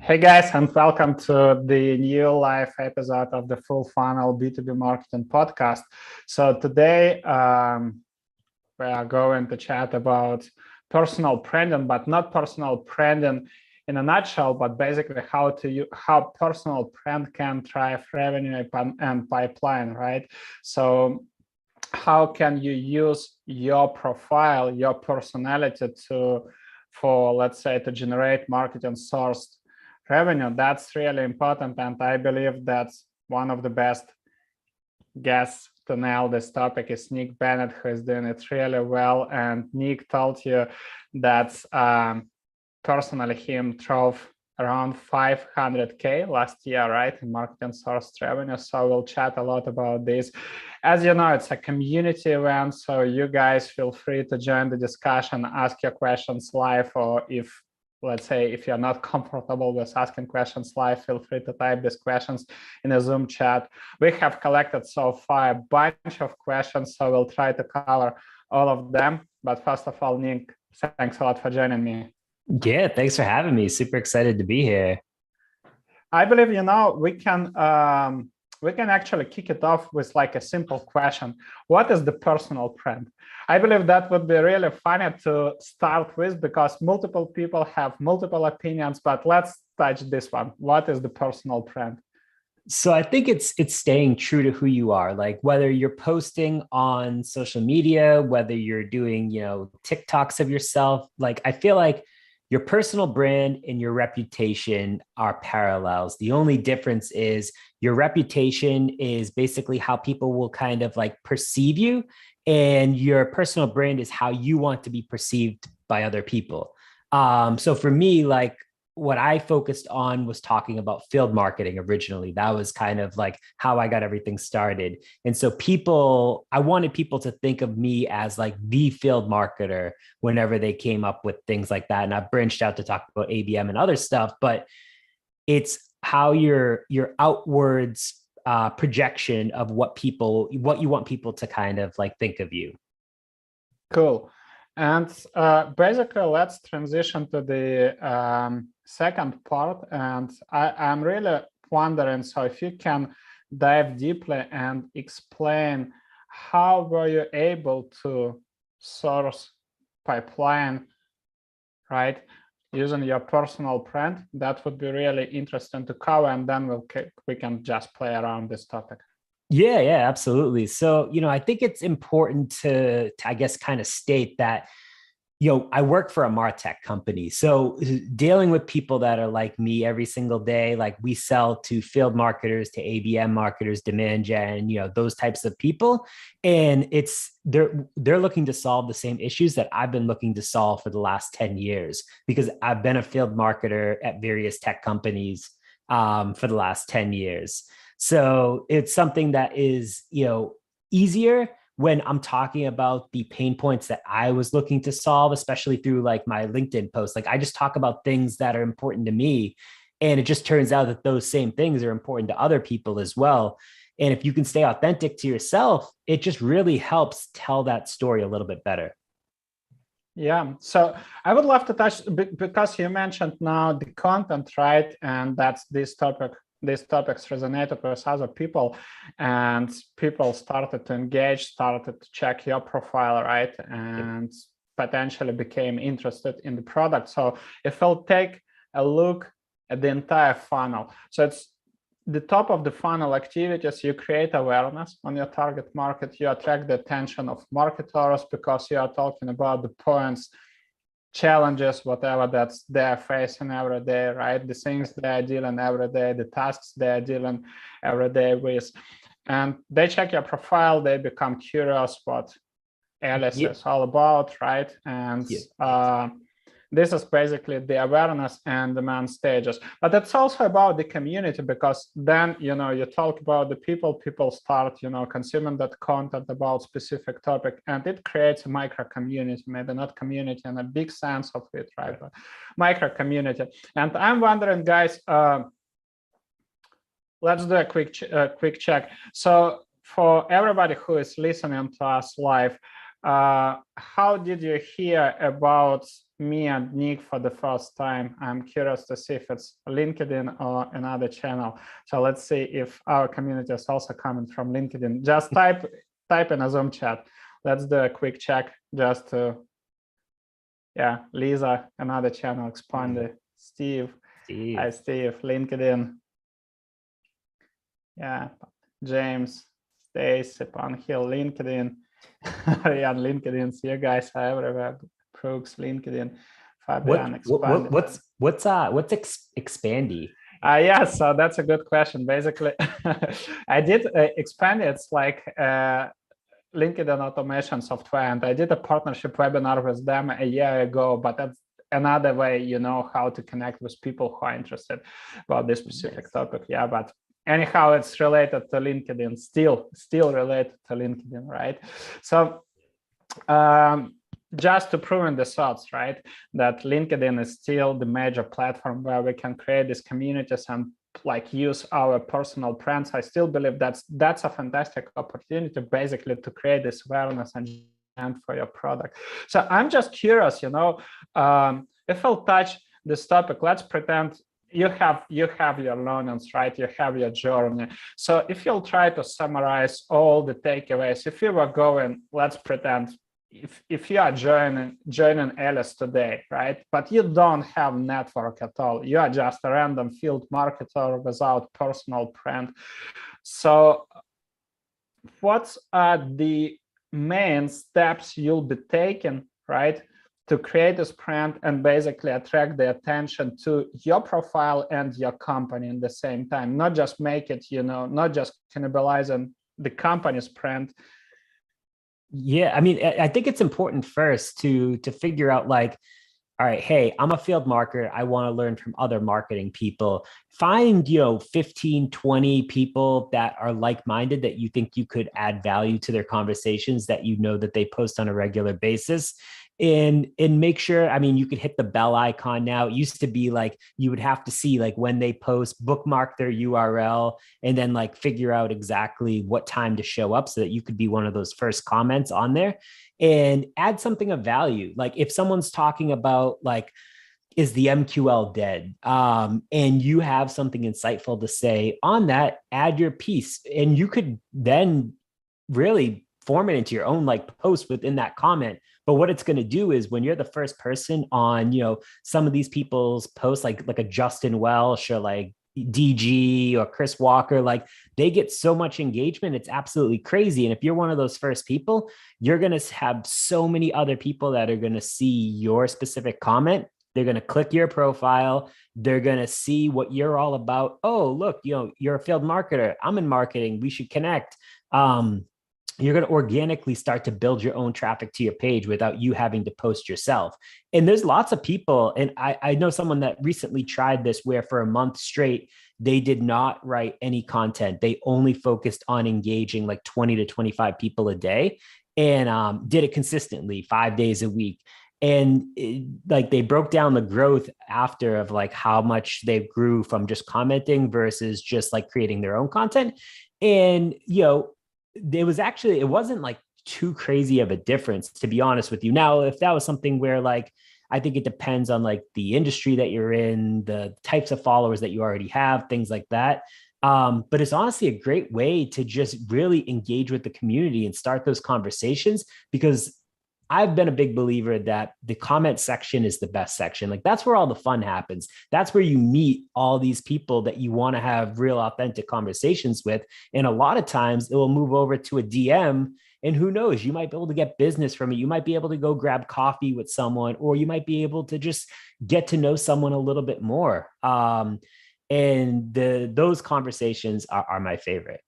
Hey guys, and welcome to the new live episode of the Full Funnel B2B Marketing Podcast. So today we are going to chat about personal branding, but not personal branding in a nutshell, but basically how personal brand can drive revenue and pipeline, right? So how can you use your profile, your personality for let's say to generate marketing sourced revenue? That's really important, and I believe that's one of the best guests to nail this topic is Nick Bennett, who is doing it really well. And Nick told you that personally him drove around 500K last year, right, in marketing source revenue. So we'll chat a lot about this. As you know, it's a community event, so you guys feel free to join the discussion, ask your questions live, or if, let's say, if you're not comfortable with asking questions live, feel free to type these questions in a Zoom chat. We have collected so far a bunch of questions, so we'll try to cover all of them. But first of all, Nick, thanks a lot for joining me. Yeah, thanks for having me. Super excited to be here. I believe, we can actually kick it off with like a simple question. What is the personal brand? I believe that would be really funny to start with because multiple people have multiple opinions, but let's touch this one. What is the personal brand? So I think it's staying true to who you are. Like whether you're posting on social media, whether you're doing, TikToks of yourself, like I feel like your personal brand and your reputation are parallels. The only difference is your reputation is basically how people will kind of like perceive you, and your personal brand is how you want to be perceived by other people. So for me, like what I focused on was talking about field marketing originally. That was kind of like how I got everything started. And so I wanted people to think of me as like the field marketer whenever they came up with things like that. And I branched out to talk about ABM and other stuff, but it's how your outwards projection of what you want people to kind of like think of you. Cool. And basically, let's transition to the second part. And I'm really wondering, so if you can dive deeply and explain how were you able to source pipeline, right, using your personal brand, that would be really interesting to cover. And then we can just play around this topic. Yeah, absolutely. So, I think it's important to I guess, kind of state that, I work for a MarTech company. So dealing with people that are like me every single day, like we sell to field marketers, to ABM marketers, demand gen, those types of people. And they're looking to solve the same issues that I've been looking to solve for the last 10 years, because I've been a field marketer at various tech companies for the last 10 years. So it's something that is, easier when I'm talking about the pain points that I was looking to solve, especially through like my LinkedIn posts. Like I just talk about things that are important to me. And it just turns out that those same things are important to other people as well. And if you can stay authentic to yourself, it just really helps tell that story a little bit better. Yeah, so I would love to touch, because you mentioned now the content, right? And that's this topic. These topics resonated with other people, and people started to engage, started to check your profile, right? And potentially became interested in the product. So if we'll take a look at the entire funnel, so it's the top of the funnel activities. You create awareness on your target market, you attract the attention of marketers because you are talking about the points, challenges, whatever that's they're facing every day, right? The things they're dealing every day, the tasks they're dealing every day with. And they check your profile, they become curious what Alyce is all about, right? And this is basically the awareness and demand stages. But it's also about the community, because then, you talk about the people start, consuming that content about specific topic, and it creates a micro community, maybe not community in a big sense of it, right? But micro community. And I'm wondering, guys, let's do a quick check. So for everybody who is listening to us live, how did you hear about me and Nick for the first time. I'm curious to see if it's LinkedIn or another channel. So let's see if our community is also coming from LinkedIn. Just type in a Zoom chat. Let's do a quick check just to, yeah, Lisa, another channel expanded. Steve. Hi, Steve, LinkedIn. Yeah, James, Stacy, Hill, LinkedIn. Yeah, LinkedIn. See you guys are everywhere. Brooks, LinkedIn. Fabian, expanded. What's Expandy? Yeah, so that's a good question. Basically, I did expand. It's like LinkedIn automation software, and I did a partnership webinar with them a year ago. But that's another way, you know, how to connect with people who are interested about this specific topic. Yeah, but anyhow, it's related to LinkedIn. Still related to LinkedIn, right? So just to prove in the thoughts, right, that LinkedIn is still the major platform where we can create these communities and like use our personal brands. I still believe that's a fantastic opportunity basically to create this awareness and for your product. So I'm just curious, you know, if I'll touch this topic, let's pretend you have your learnings, right? You have your journey. So if you'll try to summarize all the takeaways, if you were going, let's pretend if you are joining Alyce today, right? But you don't have network at all. You are just a random field marketer without personal brand. So what are the main steps you'll be taking, right, to create this brand and basically attract the attention to your profile and your company in the same time? Not just make it, you know, not just cannibalizing the company's brand. Yeah, I mean, I think it's important first to figure out like, all right, hey, I'm a field marketer. I want to learn from other marketing people. Find, 15, 20 people that are like-minded that you think you could add value to their conversations, that you know that they post on a regular basis. And make sure, I mean, you could hit the bell icon now. It used to be like you would have to see like when they post, bookmark their URL, and then like figure out exactly what time to show up so that you could be one of those first comments on there and add something of value. Like if someone's talking about like, is the MQL dead? And you have something insightful to say on that, add your piece. And you could then really form it into your own like post within that comment. But what it's going to do is when you're the first person on, some of these people's posts, like a Justin Welsh or like DG or Chris Walker, like they get so much engagement. It's absolutely crazy. And if you're one of those first people, you're going to have so many other people that are going to see your specific comment. They're going to click your profile. They're going to see what you're all about. Oh, look, you're a field marketer. I'm in marketing. We should connect. You're going to organically start to build your own traffic to your page without you having to post yourself. And there's lots of people. And I know someone that recently tried this where for a month straight, they did not write any content. They only focused on engaging like 20 to 25 people a day and did it consistently 5 days a week. And like they broke down the growth after of like how much they grew from just commenting versus just like creating their own content. And, it wasn't like too crazy of a difference, to be honest with you. Now, if that was something where like, I think it depends on like the industry that you're in, the types of followers that you already have, things like that. But it's honestly a great way to just really engage with the community and start those conversations, because I've been a big believer that the comment section is the best section. Like that's where all the fun happens. That's where you meet all these people that you want to have real authentic conversations with. And a lot of times it will move over to a DM, and who knows, you might be able to get business from it. You might be able to go grab coffee with someone, or you might be able to just get to know someone a little bit more. And those conversations are my favorite.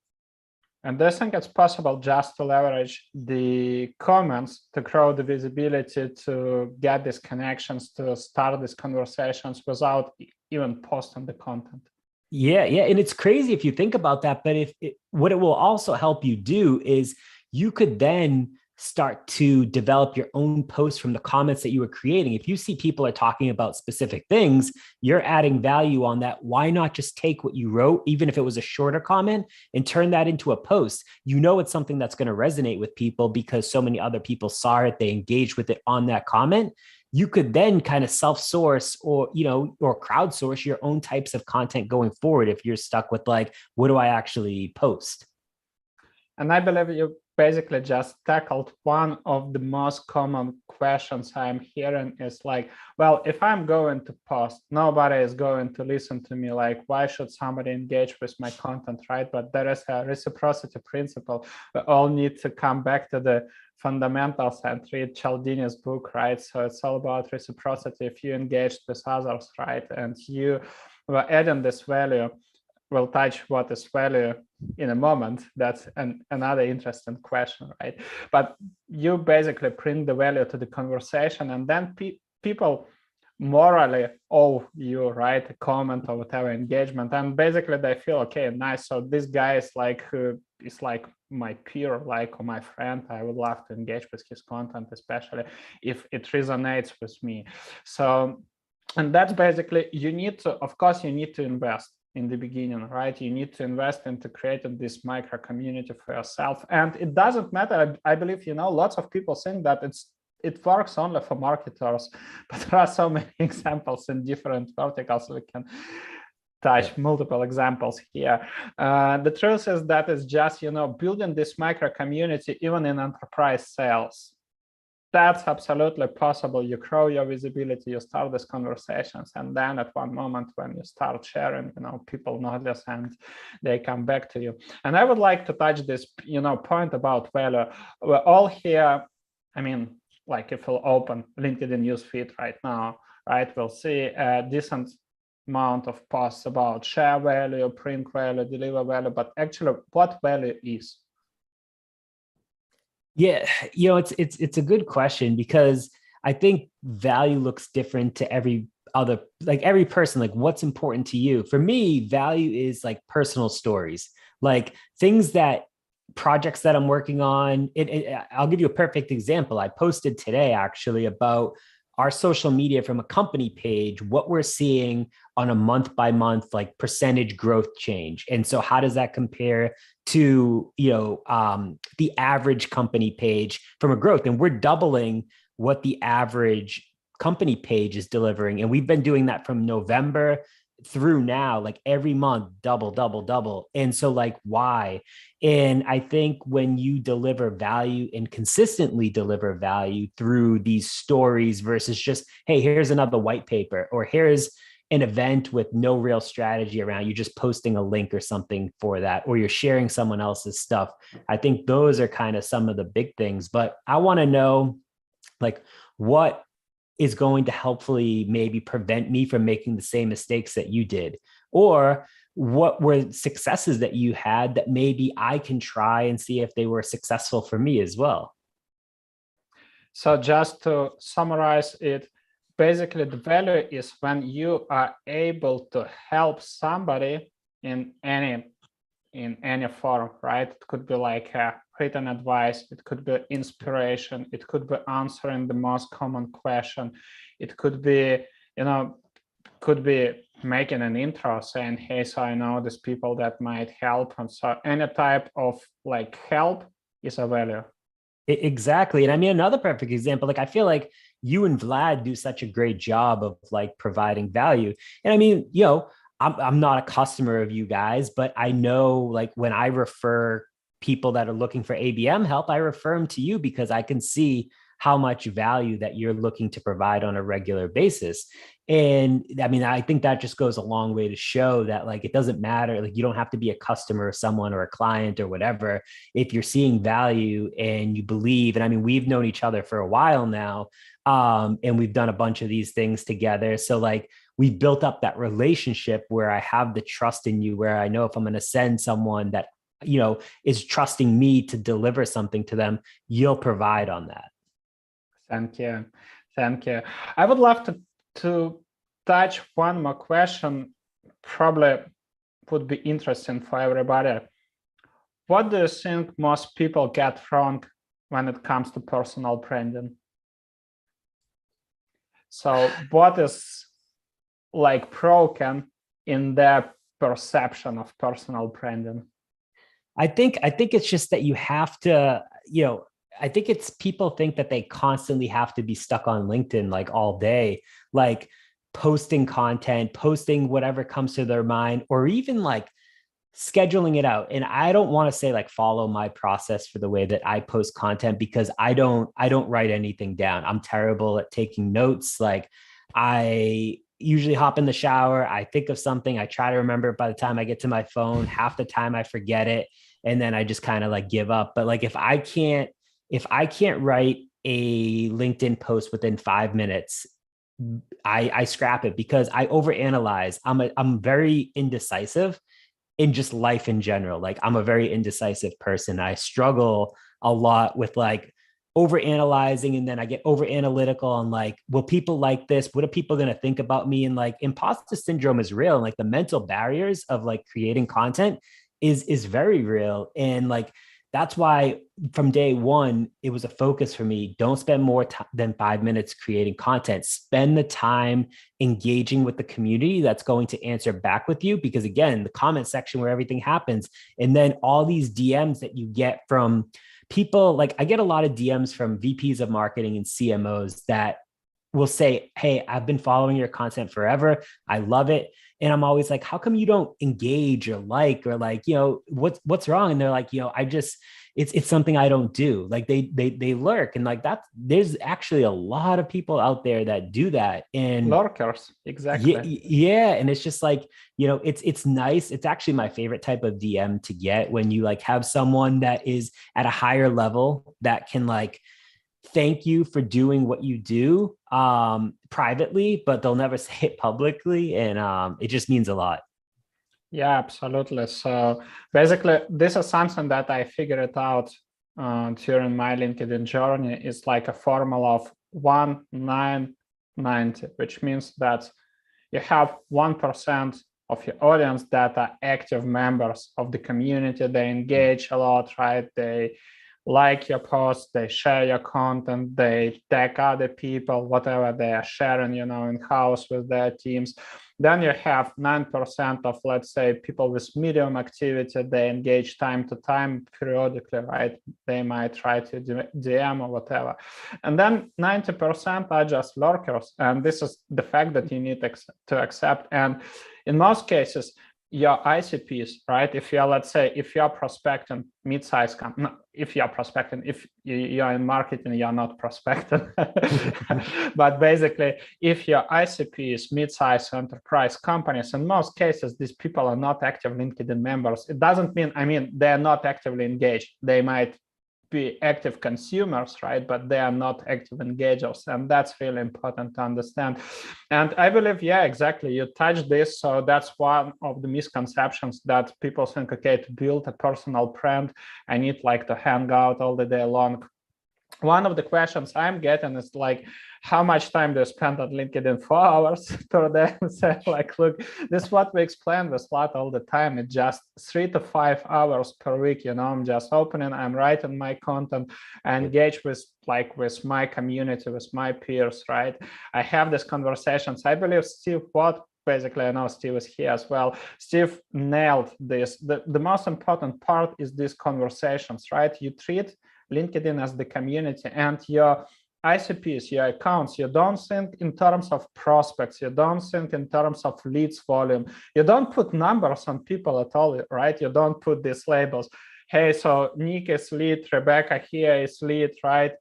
And do you think it's possible just to leverage the comments to grow the visibility, to get these connections, to start these conversations without even posting the content? Yeah. And it's crazy if you think about that. But what it will also help you do is you could then start to develop your own posts from the comments that you were creating. If you see people are talking about specific things, you're adding value on that. Why not just take what you wrote, even if it was a shorter comment, and turn that into a post? It's something that's going to resonate with people because so many other people saw it, they engaged with it on that comment. you could then kind of self-source or, or crowdsource your own types of content going forward if you're stuck with like, what do I actually post? And I believe you basically just tackled one of the most common questions I'm hearing is like, well, if I'm going to post, nobody is going to listen to me. Like, why should somebody engage with my content, right? But there is a reciprocity principle. We all need to come back to the fundamentals and read Cialdini's book, right? So it's all about reciprocity. If you engaged with others, right, and you were adding this value, we'll touch what is value in a moment. That's another interesting question, right? But you basically bring the value to the conversation, and then people morally owe you, right, a comment or whatever engagement, and basically they feel, okay, nice. So this guy is like my peer, like, or my friend. I would love to engage with his content, especially if it resonates with me. So, and that's basically, you need to, of course, you need to invest in the beginning, right? You need to invest into creating this micro community for yourself. And it doesn't matter. I believe, lots of people think that it works only for marketers, but there are so many examples in different verticals. We can touch multiple examples here. The truth is that it's just, building this micro community, even in enterprise sales. That's absolutely possible. You grow your visibility, you start these conversations, and then at one moment when you start sharing, people notice and they come back to you. And I would like to touch this, point about value. We're all here. I mean, like if we'll open LinkedIn newsfeed right now, right, we'll see a decent amount of posts about share value, print value, deliver value, but actually what value is? Yeah, it's a good question, because I think value looks different to every person. Like, what's important to you? For me, value is like personal stories, like projects that I'm working on. I'll give you a perfect example. I posted today actually about our social media from a company page, what we're seeing on a month by month, like percentage growth change. And so how does that compare to, the average company page from a growth? And we're doubling what the average company page is delivering. And we've been doing that from November through now, like every month, double, double, double. And so like, why? And I think when you deliver value and consistently deliver value through these stories versus just, hey, here's another white paper, or here's an event with no real strategy around, you just posting a link or something for that, or you're sharing someone else's stuff. I think those are kind of some of the big things. But I want to know, like, what is going to helpfully maybe prevent me from making the same mistakes that you did? Or what were successes that you had that maybe I can try and see if they were successful for me as well? So just to summarize it, basically the value is when you are able to help somebody in any form, right? It could be like written advice, it could be inspiration, it could be answering the most common question, it could be, making an intro saying, hey, so I know these people that might help. And so any type of like help is a value. Exactly. And I mean, another perfect example, like I feel like you and Vlad do such a great job of like providing value. And I mean, I'm not a customer of you guys, but I know like when I refer people that are looking for ABM help, I refer them to you because I can see how much value that you're looking to provide on a regular basis. And I mean, I think that just goes a long way to show that like, it doesn't matter. Like, you don't have to be a customer of someone or a client or whatever. If you're seeing value and you believe, and I mean, we've known each other for a while now, and we've done a bunch of these things together. So like, we've built up that relationship where I have the trust in you, where I know if I'm going to send someone that, is trusting me to deliver something to them, you'll provide on that. Thank you. Thank you. I would love to touch one more question, probably would be interesting for everybody. What do you think most people get wrong when it comes to personal branding? So what is like broken in their perception of personal branding? I think it's just that you have to, I think it's people think that they constantly have to be stuck on LinkedIn like all day, like posting content, posting whatever comes to their mind, or even like scheduling it out. And I don't want to say like follow my process for the way that I post content, because I don't write anything down. I'm terrible at taking notes. Like I usually hop in the shower, I think of something, I try to remember it by the time I get to my phone. Half the time I forget it, and then I just kind of like give up. But like if I can't write a LinkedIn post within 5 minutes, I scrap it because I overanalyze. I'm very indecisive in just life in general. Like I'm a very indecisive person. I struggle a lot with like over analyzing, and then I get over analytical on like, will people like this? What are people going to think about me? And like imposter syndrome is real. And like the mental barriers of like creating content is very real. And like that's why from day one, it was a focus for me. Don't spend more than 5 minutes creating content. Spend the time engaging with the community that's going to answer back with you. Because again, the comment section where everything happens, and then all these DMs that you get from people, like I get a lot of DMs from VPs of marketing and CMOs that will say, hey, I've been following your content forever. I love it. And I'm always like, how come you don't engage or like, or like, what's wrong? And they're like, I just, it's something I don't do. Like they lurk. And like that's, there's actually a lot of people out there that do that. And Lurkers, exactly. yeah. And it's just like, it's nice. It's actually my favorite type of DM to get, when you like have someone that is at a higher level that can like thank you for doing what you do privately, but they'll never say it publicly. And it just means a lot. Yeah, absolutely. So basically, this is something that I figured out during my LinkedIn journey. Is like a formula of 1-9-90, which means that you have 1% of your audience that are active members of the community. They engage a lot, right? They like your posts, they share your content, they tag other people, whatever they are sharing, in-house with their teams. Then you have 9% of, let's say, people with medium activity. They engage time to time, periodically, right? They might try to DM or whatever. And then 90% are just lurkers. And this is the fact that you need to accept. And in most cases, your ICPs, right? If you're, let's say, if you're prospecting mid-size company, if you're prospecting, if you're in marketing, you're not prospecting. But basically, if your ICP is mid-size enterprise companies, in most cases, these people are not active LinkedIn members. It doesn't mean, they're not actively engaged. They might be active consumers, right? But they are not active engagers. And that's really important to understand. And I believe, yeah, exactly. You touched this. So that's one of the misconceptions, that people think, okay, to build a personal brand, I need like to hang out all the day long. One of the questions I'm getting is like, how much time do you spend on LinkedIn? 4 hours per day? So like, look, this is what we explain with Slat all the time. It's just 3 to 5 hours per week. I'm just opening, I'm writing my content, I engage with my community, with my peers, right? I have these conversations. I believe Steve Watt, basically, I know Steve is here as well. Steve nailed this. The most important part is these conversations, right? You treat LinkedIn as the community, and your ICPs, your accounts, you don't think in terms of prospects, you don't think in terms of leads volume, you don't put numbers on people at all, right? You don't put these labels. Hey, so Nick is lead, Rebecca here is lead, right?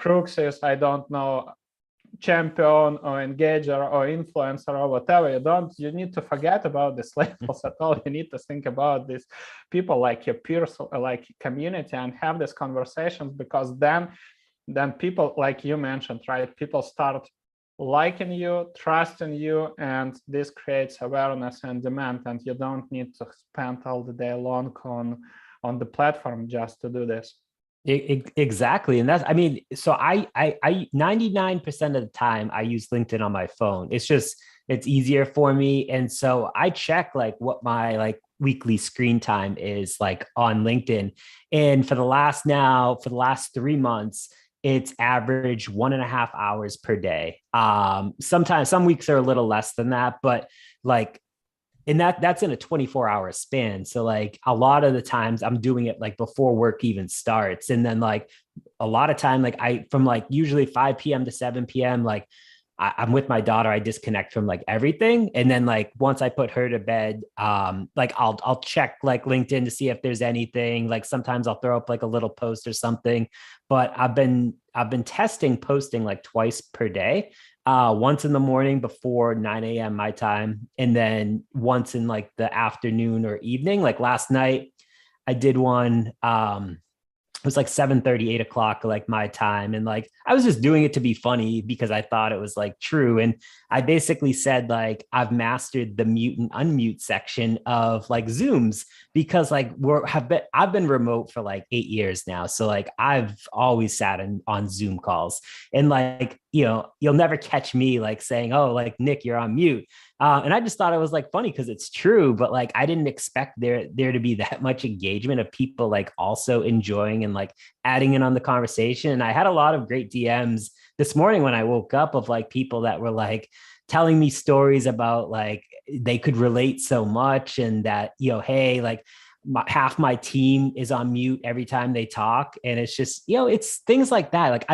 Brooks is, I don't know, champion or engager or influencer or whatever. You need to forget about these labels at all. You need to think about these people like your peers, like community, and have these conversations, because then people, like you mentioned, right, people start liking you, trusting you, and this creates awareness and demand, and you don't need to spend all the day long on the platform just to do this. Exactly. And that's, I mean, so I 99% of the time I use LinkedIn on my phone. It's easier for me. And so I check like what my like weekly screen time is like on LinkedIn. And for the last 3 months, it's average 1.5 hours per day. Sometimes some weeks are a little less than that, but like, and that's in a 24-hour span. So like a lot of the times I'm doing it like before work even starts. And then like a lot of time, like from like usually 5 p.m. to 7 p.m., like I'm with my daughter. I disconnect from like everything. And then like once I put her to bed, like I'll check like LinkedIn to see if there's anything. Like sometimes I'll throw up like a little post or something. But I've been testing posting like twice per day. Once in the morning before 9 a.m. my time, and then once in like the afternoon or evening. Like last night, I did one. It was like 7:30, 8 o'clock, like my time. And like, I was just doing it to be funny because I thought it was like true. And I basically said, like, I've mastered the mute and unmute section of like Zooms because like I've been remote for like 8 years now. So like, I've always sat on Zoom calls, and like, you'll never catch me like saying, oh, like Nick, you're on mute. And I just thought it was like funny because it's true, but like I didn't expect there to be that much engagement of people like also enjoying and like adding in on the conversation. And I had a lot of great DMs this morning when I woke up of like people that were like telling me stories about like they could relate so much, and that, hey, like half my team is on mute every time they talk. And it's just, it's things like that. Like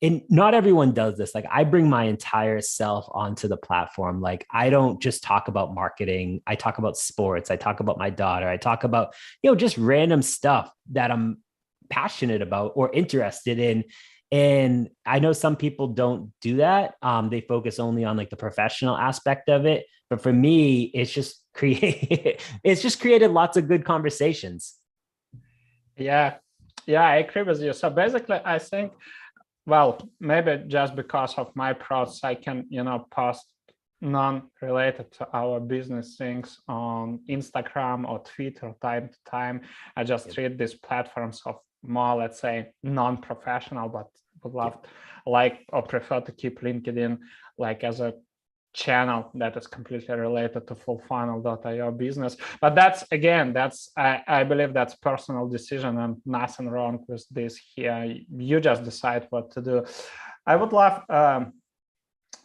and not everyone does this. Like I bring my entire self onto the platform. Like I don't just talk about marketing. I talk about sports. I talk about my daughter. I talk about, just random stuff that I'm passionate about or interested in. And I know some people don't do that. They focus only on like the professional aspect of it. But for me, it's just created lots of good conversations. Yeah, I agree with you. So basically, I think, well, maybe just because of my process, I can, post non-related to our business things on Instagram or Twitter time to time. I just treat these platforms of more, let's say, non-professional, but would love, like, or prefer to keep LinkedIn like as a channel that is completely related to fullfunnel.io business. But I believe that's personal decision, and nothing wrong with this here. You just decide what to do. I would love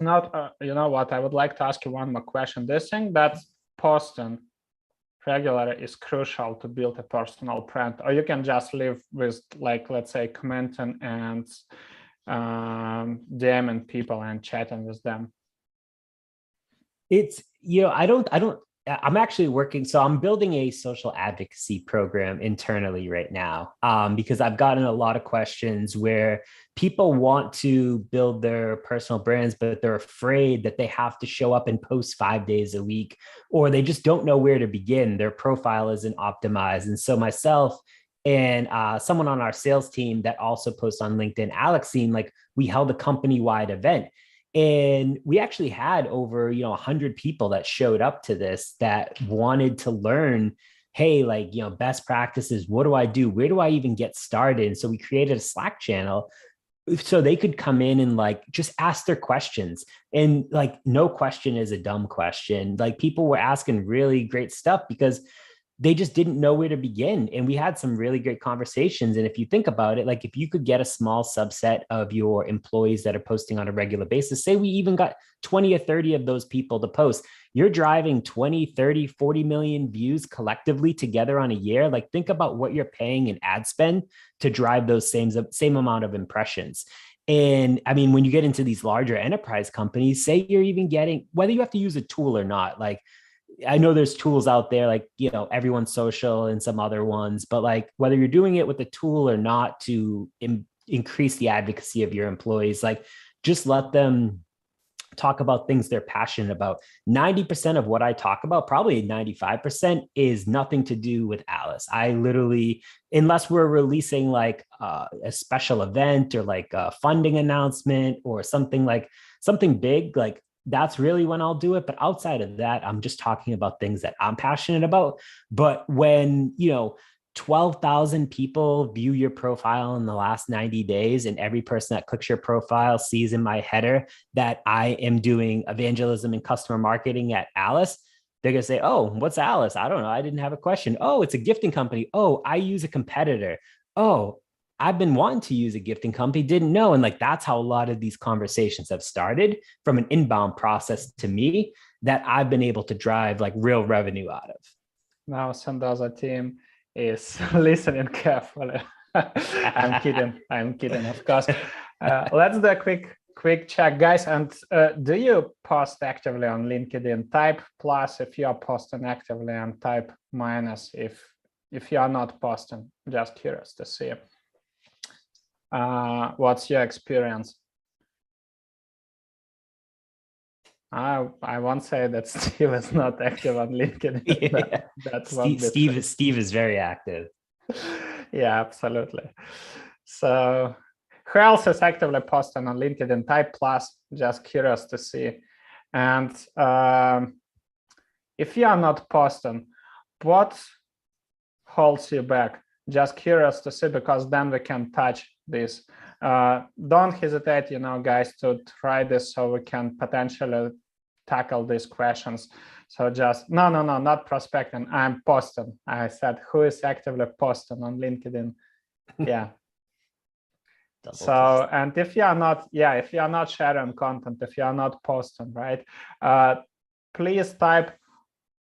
you know what, I would like to ask you one more question. Do you think that posting regularly is crucial to build a personal brand, or you can just live with, like, let's say, commenting and DMing people and chatting with them? It's, I'm actually working. So I'm building a social advocacy program internally right now, because I've gotten a lot of questions where people want to build their personal brands, but they're afraid that they have to show up and post 5 days a week, or they just don't know where to begin. Their profile isn't optimized. And so myself and someone on our sales team that also posts on LinkedIn, Alyce, like we held a company-wide event. And we actually had over, 100 people that showed up to this that wanted to learn, hey, like, best practices. What do I do? Where do I even get started? And so we created a Slack channel so they could come in and like just ask their questions. And like, no question is a dumb question. Like people were asking really great stuff because they just didn't know where to begin. And we had some really great conversations. And if you think about it, like if you could get a small subset of your employees that are posting on a regular basis, say we even got 20 or 30 of those people to post, you're driving 20, 30, 40 million views collectively together on a year. Like think about what you're paying in ad spend to drive those same amount of impressions. And I mean, when you get into these larger enterprise companies, say you're even getting, whether you have to use a tool or not, like I know there's tools out there like, Everyone's Social and some other ones, but like whether you're doing it with a tool or not to increase the advocacy of your employees, like just let them talk about things they're passionate about. 90% of what I talk about, probably 95%, is nothing to do with Alyce. I literally, unless we're releasing like a special event or like a funding announcement or something big, like that's really when I'll do it. But outside of that, I'm just talking about things that I'm passionate about. But when, 12,000 people view your profile in the last 90 days, and every person that clicks your profile sees in my header that I am doing evangelism and customer marketing at Alyce, they're going to say, oh, what's Alyce? I don't know. I didn't have a question. Oh, it's a gifting company. Oh, I use a competitor. Oh, I've been wanting to use a gifting company, didn't know. And like, that's how a lot of these conversations have started, from an inbound process to me, that I've been able to drive like real revenue out of. Now Sandoza team is listening carefully. I'm kidding, of course. Let's do a quick check, guys. And do you post actively on LinkedIn? Type plus if you are posting actively, and type minus if you are not posting. Just curious to see what's your experience. I won't say that Steve is not active on LinkedIn. Yeah. That's Steve is very active. Yeah, absolutely. So who else is actively posting on LinkedIn? Type plus, just curious to see. And if you are not posting, what holds you back? Just curious to see, because then we can touch this. Don't hesitate, guys, to try this so we can potentially tackle these questions. So just, no, not prospecting. I'm posting. I said, who is actively posting on LinkedIn? Yeah. So, and if you are not sharing content, if you are not posting, right, please type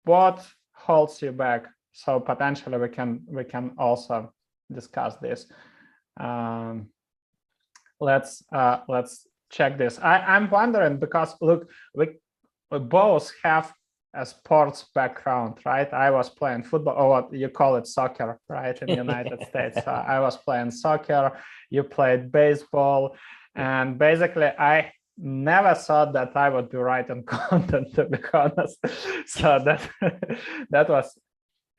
what holds you back. So potentially we can also discuss this. Let's check this. I'm wondering, because look, we both have a sports background, right? I was playing football, or what you call it, soccer, right, in the United States. So I was playing soccer, you played baseball, and basically I never thought that I would be writing content, to be honest. So that was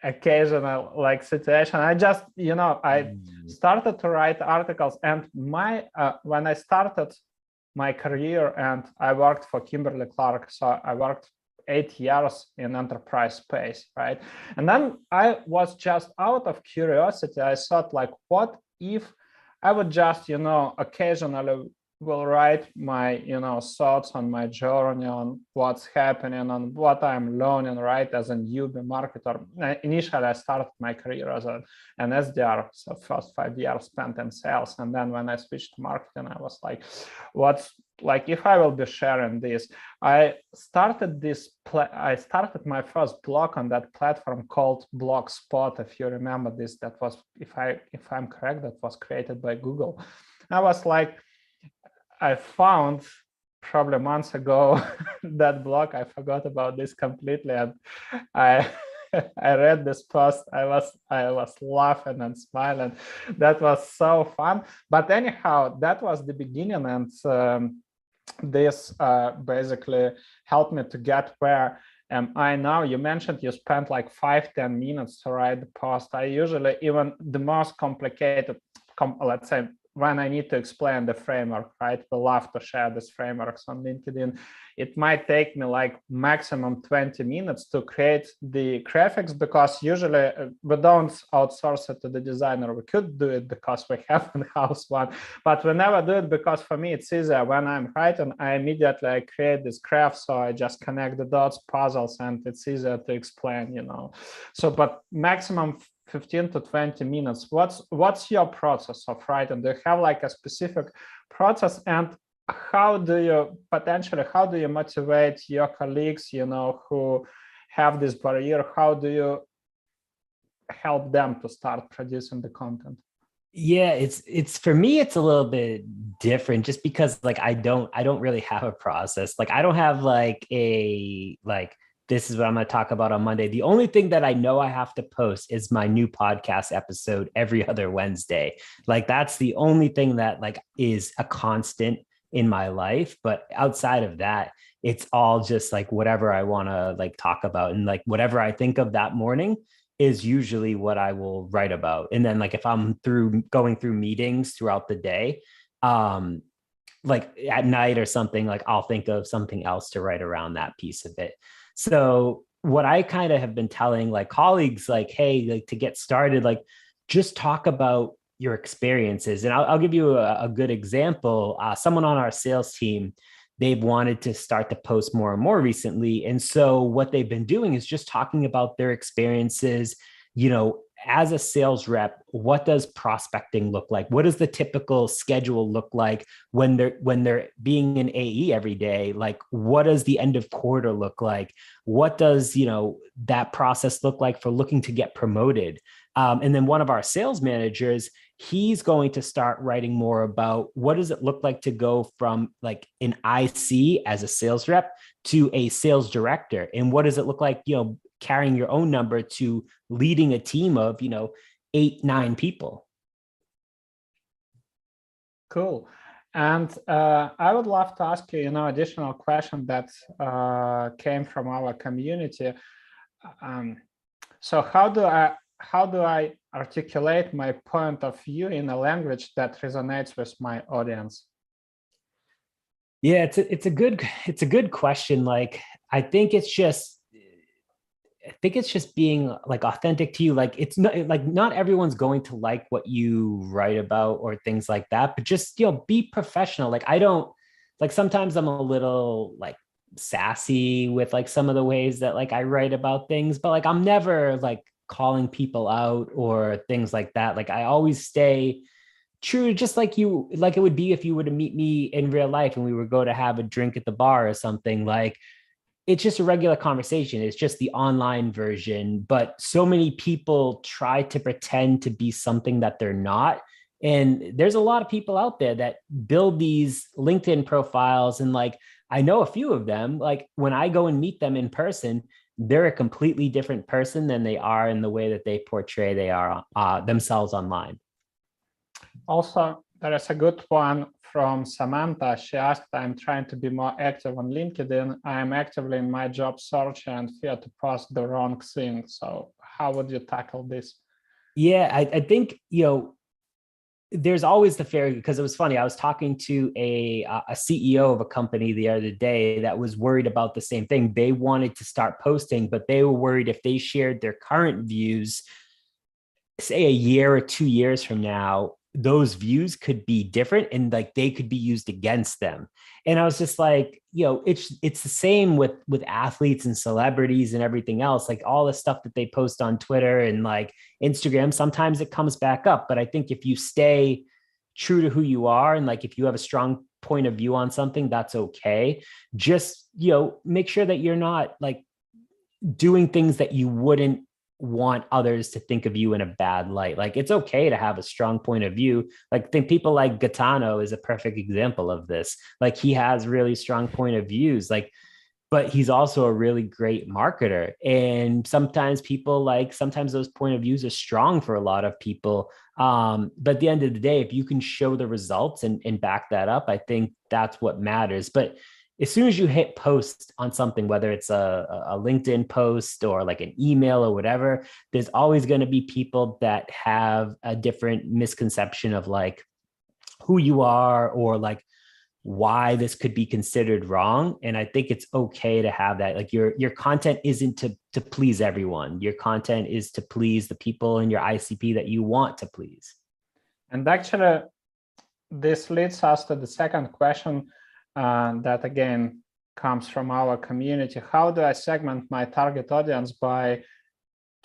occasional like situation. I just, I started to write articles, and when I started my career, and I worked for Kimberly-Clark, so I worked 8 years in enterprise space, right? And then I was just out of curiosity, I thought, like, what if I would just, occasionally will write my, thoughts on my journey, on what's happening, on what I'm learning, right, as a newbie marketer. Initially, I started my career as an SDR, so first 5 years spent in sales. And then when I switched to marketing, I was like, if I will be sharing this. I started my first blog on that platform called Blogspot. If you remember this, that was, if I'm correct, that was created by Google. I was like, I found probably months ago that blog. I forgot about this completely, and I read this post. I was laughing and smiling. That was so fun. But anyhow, that was the beginning, and this basically helped me to get where am I now. You mentioned you spent like 5-10 minutes to write the post. I usually, even the most complicated, let's say, when I need to explain the framework, right? We love to share these frameworks on LinkedIn. It might take me like maximum 20 minutes to create the graphics, because usually we don't outsource it to the designer. We could do it because we have in-house one, but we never do it because for me it's easier. When I'm writing, I immediately create this graph, so I just connect the dots, puzzles, and it's easier to explain, So, but maximum 15 to 20 minutes. What's your process of writing? Do you have like a specific process, and how do you motivate your colleagues, who have this barrier? How do you help them to start producing the content? Yeah, it's for me, it's a little bit different, just because like I don't really have a process. Like I don't have like this is what I'm going to talk about on Monday. The only thing that I know I have to post is my new podcast episode every other Wednesday. Like that's the only thing that like is a constant in my life. But outside of that, it's all just like whatever I want to like talk about, and like whatever I think of that morning is usually what I will write about. And then like if I'm going through meetings throughout the day, like at night or something, like I'll think of something else to write around that piece of it. So what I kind of have been telling like colleagues, like, hey, like to get started, like just talk about your experiences. And I'll give you a good example. Someone on our sales team, they've wanted to start to post more and more recently. And so what they've been doing is just talking about their experiences, as a sales rep, what does prospecting look like? What does the typical schedule look like when they're being an AE every day? Like, what does the end of quarter look like? What does, that process look like for looking to get promoted? And then one of our sales managers, he's going to start writing more about what does it look like to go from like an IC as a sales rep to a sales director, and what does it look like, carrying your own number to leading a team of 8-9 people. Cool. And I would love to ask you, additional question that came from our community. So how do I articulate my point of view in a language that resonates with my audience? Yeah, it's a good question. Like, I think it's just being like authentic to you. Like, it's not like, not everyone's going to like what you write about or things like that, but just, be professional. Like, I don't, like, sometimes I'm a little like sassy with like some of the ways that like I write about things, but like, I'm never like calling people out or things like that. Like, I always stay true, just like it would be if you were to meet me in real life and we were go to have a drink at the bar or something. Like, it's just a regular conversation. It's just the online version. But so many people try to pretend to be something that they're not. And there's a lot of people out there that build these LinkedIn profiles. And like, I know a few of them, like when I go and meet them in person, they're a completely different person than they are in the way that they portray they are themselves online. Also, there is a good one from Samantha. She asked, I'm trying to be more active on LinkedIn. I'm actively in my job search and fear to post the wrong thing. So how would you tackle this? Yeah, I think, there's always the fear, because it was funny. I was talking to a CEO of a company the other day that was worried about the same thing. They wanted to start posting, but they were worried if they shared their current views, say a year or 2 years from now, those views could be different and like they could be used against them. And I was just like, it's the same with athletes and celebrities and everything else. Like, all the stuff that they post on Twitter and like Instagram, sometimes it comes back up. But I think if you stay true to who you are, and like if you have a strong point of view on something, that's okay. Just, make sure that you're not like doing things that you wouldn't want others to think of you in a bad light. Like, it's okay to have a strong point of view. Like, think people like Gaetano is a perfect example of this. Like, he has really strong point of views, like, but he's also a really great marketer. And sometimes sometimes those point of views are strong for a lot of people. But at the end of the day, if you can show the results and back that up, I think that's what matters. But as soon as you hit post on something, whether it's a LinkedIn post or like an email or whatever, there's always going to be people that have a different misconception of like who you are or like why this could be considered wrong. And I think it's okay to have that. Like, your content isn't to please everyone. Your content is to please the people in your ICP that you want to please. And actually, this leads us to the second question that again comes from our community. How do I segment my target audience by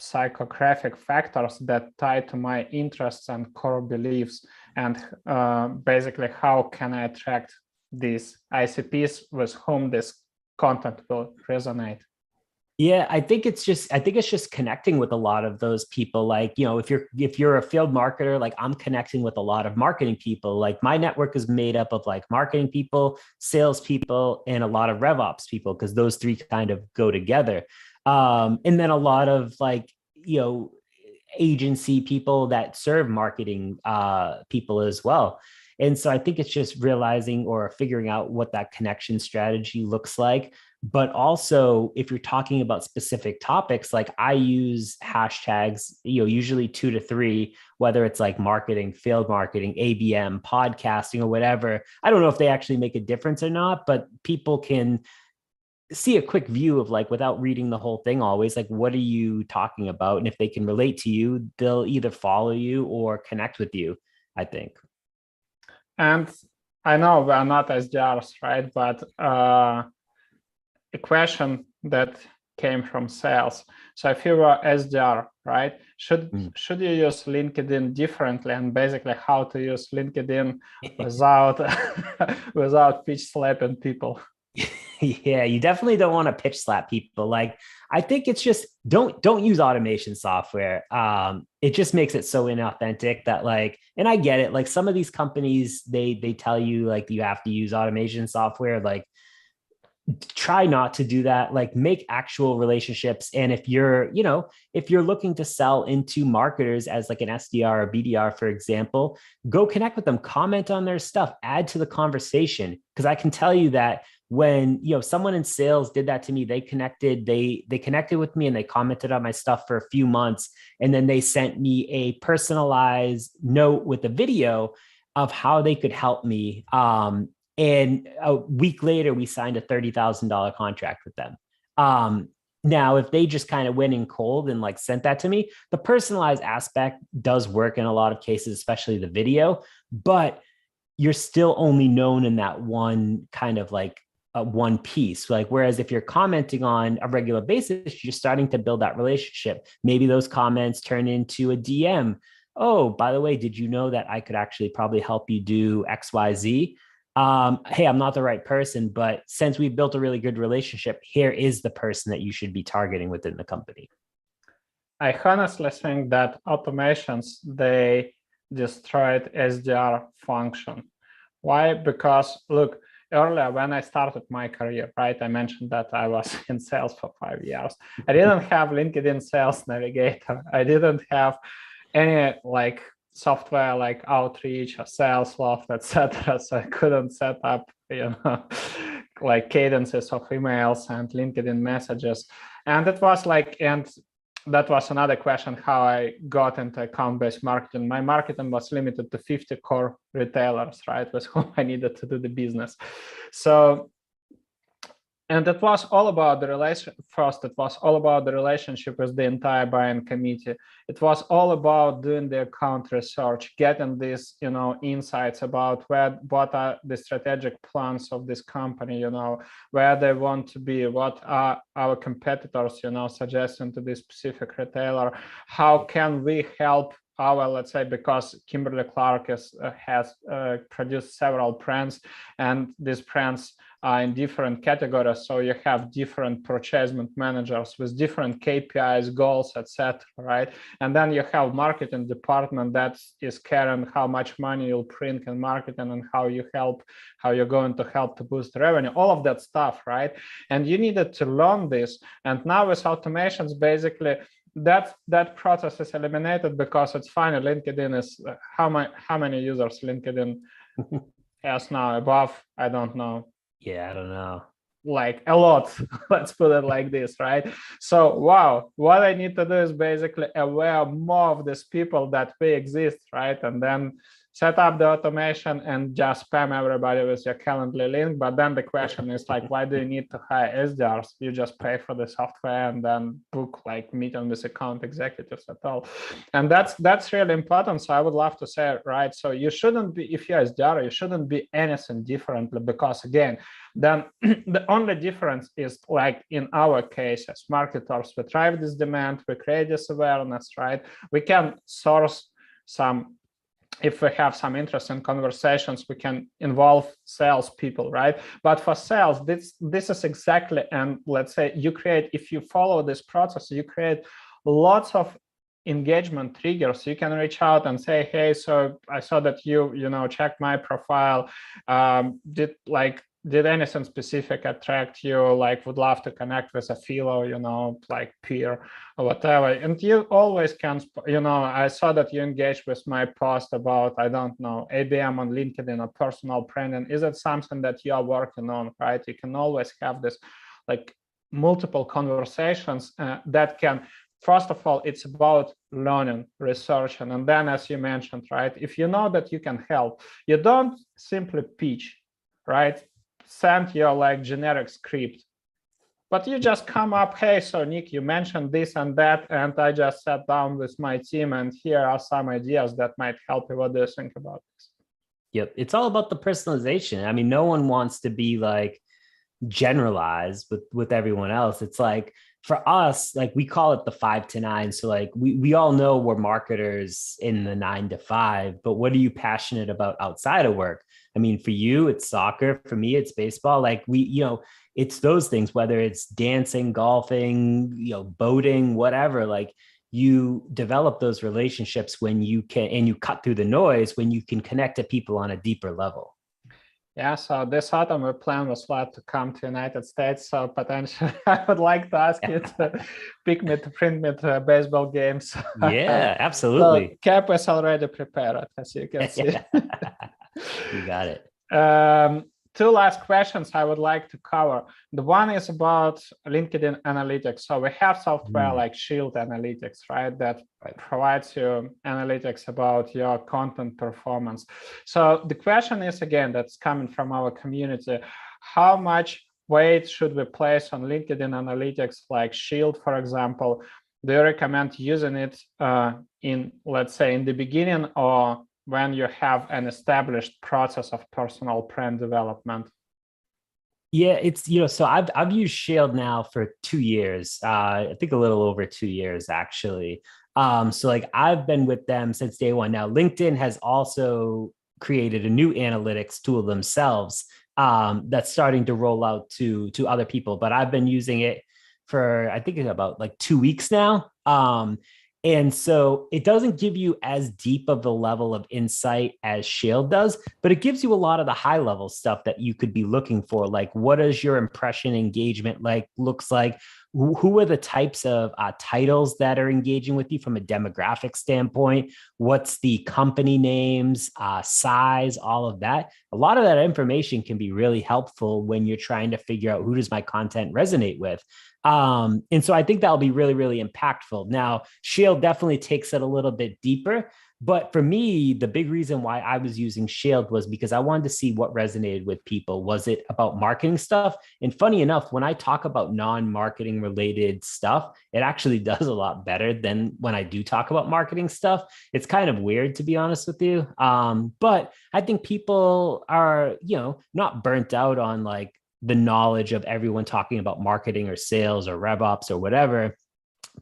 psychographic factors that tie to my interests and core beliefs? And basically, how can I attract these ICPs with whom this content will resonate? Yeah, I think it's just connecting with a lot of those people. Like, if you're a field marketer, like I'm connecting with a lot of marketing people. Like, my network is made up of like marketing people, sales people, and a lot of rev ops people, because those three kind of go together. And then a lot of like, agency people that serve marketing people as well. And so I think it's just realizing or figuring out what that connection strategy looks like. But also, if you're talking about specific topics, like I use hashtags, usually 2 to 3, whether it's like marketing, field marketing, ABM, podcasting, or whatever. I don't know if they actually make a difference or not, but people can see a quick view of like, without reading the whole thing always, like, what are you talking about? And if they can relate to you, they'll either follow you or connect with you, I think. And I know we're not SDRs, right? But a question that came from sales. So if you were SDR, right, should you use LinkedIn differently, and basically how to use LinkedIn without without pitch slapping people? Yeah, you definitely don't want to pitch slap people. Like, I think it's just don't use automation software. It just makes it so inauthentic that, like, and I get it. Like, some of these companies, they tell you like you have to use automation software. Like, try not to do that. Like, make actual relationships. And if you're, if you're looking to sell into marketers as like an SDR or BDR, for example, go connect with them, comment on their stuff, add to the conversation. Because I can tell you that when, someone in sales did that to me, they connected with me and they commented on my stuff for a few months. And then they sent me a personalized note with a video of how they could help me. And a week later, we signed a $30,000 contract with them. Now, if they just kind of went in cold and like sent that to me, the personalized aspect does work in a lot of cases, especially the video, but you're still only known in that one kind of like one piece. Like, whereas if you're commenting on a regular basis, you're starting to build that relationship. Maybe those comments turn into a DM. Oh, by the way, did you know that I could actually probably help you do XYZ? Hey, I'm not the right person, but since we've built a really good relationship, here is the person that you should be targeting within the company. I honestly think that automations, they destroyed SDR function. Why? Because look, earlier when I started my career, right, I mentioned that I was in sales for 5 years. I didn't have LinkedIn Sales Navigator. I didn't have any like software like Outreach or Salesloft, etc. So I couldn't set up, like cadences of emails and LinkedIn messages. And it was like, and that was another question, how I got into account-based marketing. My marketing was limited to 50 core retailers, right, with whom I needed to do the business. So, and it was all about the relation. First, it was all about the relationship with the entire buying committee. It was all about doing the account research, getting these, insights about what are the strategic plans of this company, where they want to be, what are our competitors, suggesting to this specific retailer, how can we help our, let's say, because Kimberly-Clark has produced several brands, and these brands are in different categories. So you have different purchasing managers with different KPIs, goals, etc. Right? And then you have marketing department that is caring how much money you'll print in marketing and how you're going to help to boost the revenue, all of that stuff, right? And you needed to learn this. And now with automations, basically, that process is eliminated because it's fine. LinkedIn is how many users LinkedIn has now? Above, I don't know. Yeah, I don't know. Like a lot. Let's put it like this, right? So wow, what I need to do is basically aware more of these people that we exist, right? And then set up the automation and just spam everybody with your Calendly link. But then the question is like, why do you need to hire SDRs? You just pay for the software and then book like meeting with account executives at all. And that's really important. So I would love to say, right, so you shouldn't be, if you're SDR, you shouldn't be anything differently, because again, then the only difference is, like in our case as marketers, we drive this demand, we create this awareness, right? We can source some, if we have some interesting conversations, we can involve salespeople, right? But for sales, this is exactly, and let's say if you follow this process, you create lots of engagement triggers. You can reach out and say, hey, so I saw that you checked my profile. Did anything specific attract you? Like, would love to connect with a fellow, like peer or whatever. And you always can, I saw that you engaged with my post about, I don't know, ABM on LinkedIn or personal branding. Is it something that you are working on, right? You can always have this like multiple conversations that can, first of all, it's about learning, researching. And then, as you mentioned, right, if you know that you can help, you don't simply pitch, right? Send your like generic script, but you just come up, hey, so Nick, you mentioned this and that, and I just sat down with my team, and here are some ideas that might help you. What do you think about this? Yep. It's all about the personalization. I mean, no one wants to be like generalized with everyone else. It's like, for us, like we call it the 5 to 9. So like we all know we're marketers in the 9 to 5, but what are you passionate about outside of work? I mean, for you, it's soccer. For me, it's baseball. Like it's those things, whether it's dancing, golfing, boating, whatever, like you develop those relationships when you can, and you cut through the noise when you can connect to people on a deeper level. Yeah, so this autumn we plan with Vlad to come to United States. So potentially I would like to ask you to pick me to print me to baseball games. Yeah, So absolutely. Cap is already prepared, as you can see. You got it. Two last questions I would like to cover. The one is about LinkedIn analytics. So we have software like Shield Analytics, right, that provides you analytics about your content performance. So the question is, again, that's coming from our community, how much weight should we place on LinkedIn analytics like Shield, for example? Do you recommend using it in, let's say, in the beginning, or when you have an established process of personal brand development? Yeah, it's, so I've used Shield now for 2 years. I think a little over 2 years actually. So like I've been with them since day one. Now LinkedIn has also created a new analytics tool themselves that's starting to roll out to other people, but I've been using it for I think about like 2 weeks now. And so it doesn't give you as deep of a level of insight as Shield does, but it gives you a lot of the high level stuff that you could be looking for. Like, what is your impression engagement looks like? Who are the types of titles that are engaging with you from a demographic standpoint? What's the company names, size, all of that? A lot of that information can be really helpful when you're trying to figure out who does my content resonate with. And so I think that'll be really, really impactful. Now, Shield definitely takes it a little bit deeper. But for me, the big reason why I was using Shield was because I wanted to see what resonated with people. Was it about marketing stuff? And funny enough, when I talk about non-marketing related stuff, it actually does a lot better than when I do talk about marketing stuff. It's kind of weird, to be honest with you. But I think people are, not burnt out on like the knowledge of everyone talking about marketing or sales or rev ops or whatever.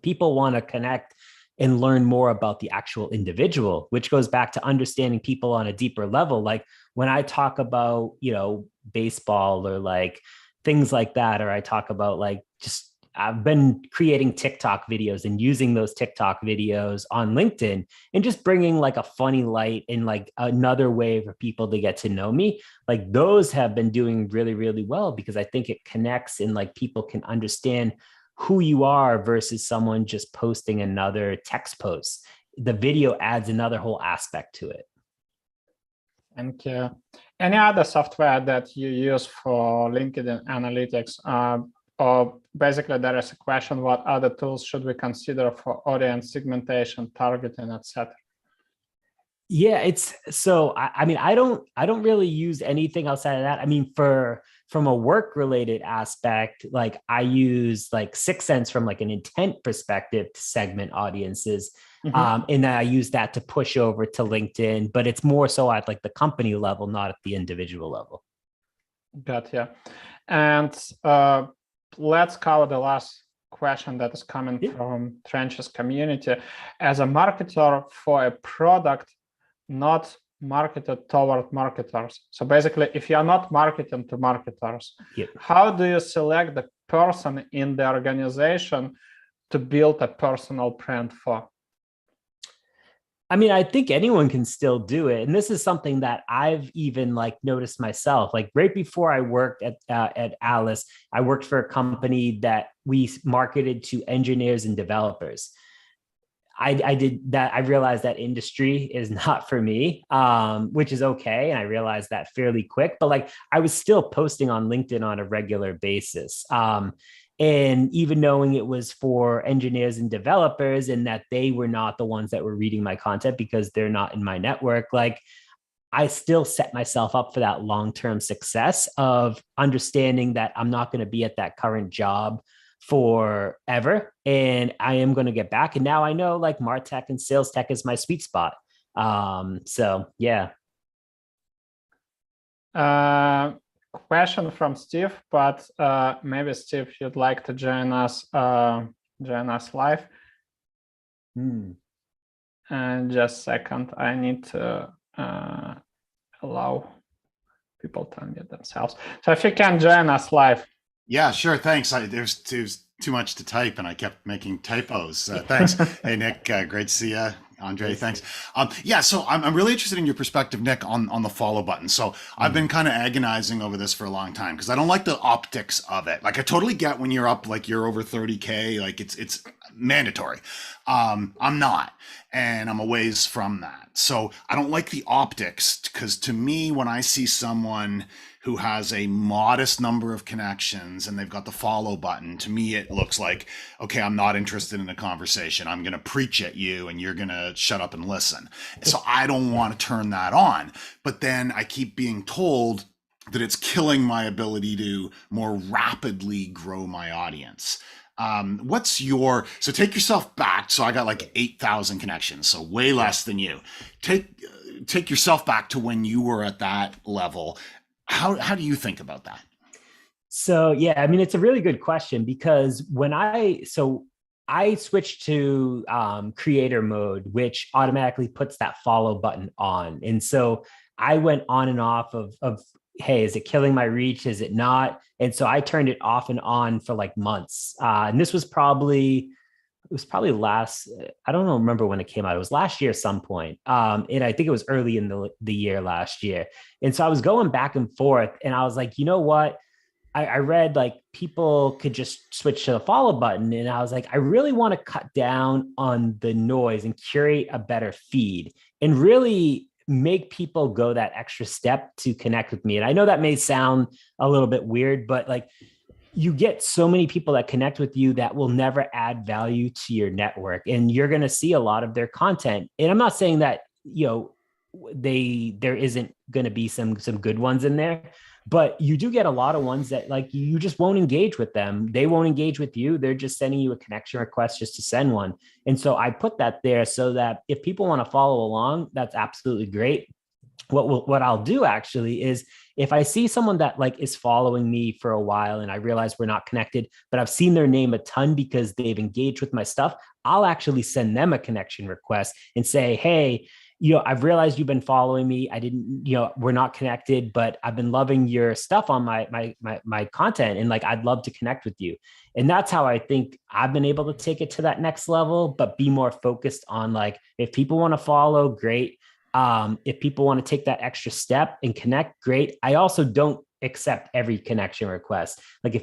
People want to connect and learn more about the actual individual, which goes back to understanding people on a deeper level. Like when I talk about, baseball or like things like that, or I talk about like just I've been creating TikTok videos and using those TikTok videos on LinkedIn and just bringing like a funny light and like another way for people to get to know me. Like those have been doing really, really well because I think it connects and like people can understand who you are versus someone just posting another text post. The video adds another whole aspect to it. Thank you. Any other software that you use for LinkedIn analytics? Or basically there is a question, what other tools should we consider for audience segmentation, targeting, etc.? Yeah, it's so I mean, I don't really use anything outside of that. I mean, from a work related aspect, like I use like 6sense from like an intent perspective to segment audiences. And then I use that to push over to LinkedIn, but it's more so at like the company level, not at the individual level. Gotcha. And let's cover the last question that is coming from Trench's community. As a marketer for a product not marketed toward marketers, so basically if you are not marketing to marketers, how do you select the person in the organization to build a personal brand for? I mean, I think anyone can still do it. And this is something that I've even like noticed myself. Like right before I worked at Alyce, I worked for a company that we marketed to engineers and developers. I did that. I realized that industry is not for me, which is okay. And I realized that fairly quick, but like I was still posting on LinkedIn on a regular basis. And even knowing it was for engineers and developers and that they were not the ones that were reading my content because they're not in my network, like I still set myself up for that long-term success of understanding that I'm not going to be at that current job forever. And I am going to get back. And now I know like MarTech and sales tech is my sweet spot. So yeah. question from Steve, but maybe Steve, you'd like to join us live. And just a second, I need to allow people to unmute themselves. So if you can join us live. Yeah, sure. Thanks. There's too much to type, and I kept making typos. Thanks. Hey, Nick. Great to see you. Andre, thanks. Yeah, so I'm really interested in your perspective, Nick, on the follow button. So I've been kind of agonizing over this for a long time because I don't like the optics of it. Like, I totally get when you're up, like you're over 30K, like it's mandatory. I'm not, and I'm a ways from that. So I don't like the optics because to me, when I see someone who has a modest number of connections and they've got the follow button, to me, it looks like, okay, I'm not interested in the conversation. I'm going to preach at you and you're going to shut up and listen. So I don't want to turn that on. But then I keep being told that it's killing my ability to more rapidly grow my audience. So take yourself back. So I got like 8,000 connections, so way less than you. Take yourself back to when you were at that level. How do you think about that? So, yeah, I mean, it's a really good question because when I switched to creator mode, which automatically puts that follow button on. And so I went on and off of, hey, is it killing my reach? Is it not? And so I turned it off and on for like months. And this was probably last, I don't remember when it came out. It was last year at some point. And I think it was early in the year last year. And so I was going back and forth and I was like, you know what? I read like people could just switch to the follow button. And I was like, I really want to cut down on the noise and curate a better feed and really make people go that extra step to connect with me. And I know that may sound a little bit weird, but like, you get so many people that connect with you that will never add value to your network. And you're going to see a lot of their content. And I'm not saying that, there isn't going to be some good ones in there, but you do get a lot of ones that like, you just won't engage with them. They won't engage with you. They're just sending you a connection request just to send one. And so I put that there so that if people want to follow along, that's absolutely great. What I'll do actually is if I see someone that like is following me for a while and I realize we're not connected, but I've seen their name a ton because they've engaged with my stuff, I'll actually send them a connection request and say, hey, I've realized you've been following me. I didn't, we're not connected, but I've been loving your stuff on my content. And like, I'd love to connect with you. And that's how I think I've been able to take it to that next level, but be more focused on like, if people want to follow, great. If people want to take that extra step and connect, great. I also don't accept every connection request. Like